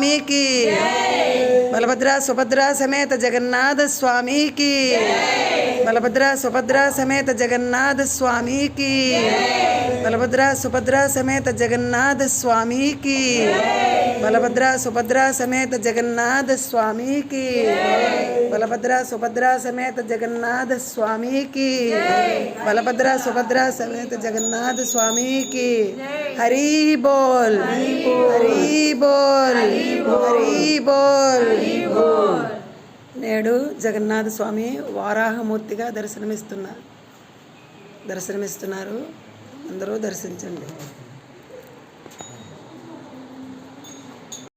स्वामी की, बलभद्रा सुभद्रा समेत जगन्नाथ स्वामी की, बलभद्रा सुभद्रा समेत जगन्नाथ स्वामी की, बलभद्रा सुभद्रा समेत जगन्नाथ स्वामी की, बलभद्रा सुभद्रा समेत जगन्नाथ स्वामी की, बलभद्रा सुभद्रा समेत जगन्नाथ स्वामी की, बलभद्रा सुभद्रा समेत जगन्नाथ स्वामी की। हरि बोल, हरि बोल, हरि बोल। నేడు జగన్నాథ స్వామి వారాహమూర్తిగా దర్శనమిస్తున్నారు. అందరూ దర్శించండి.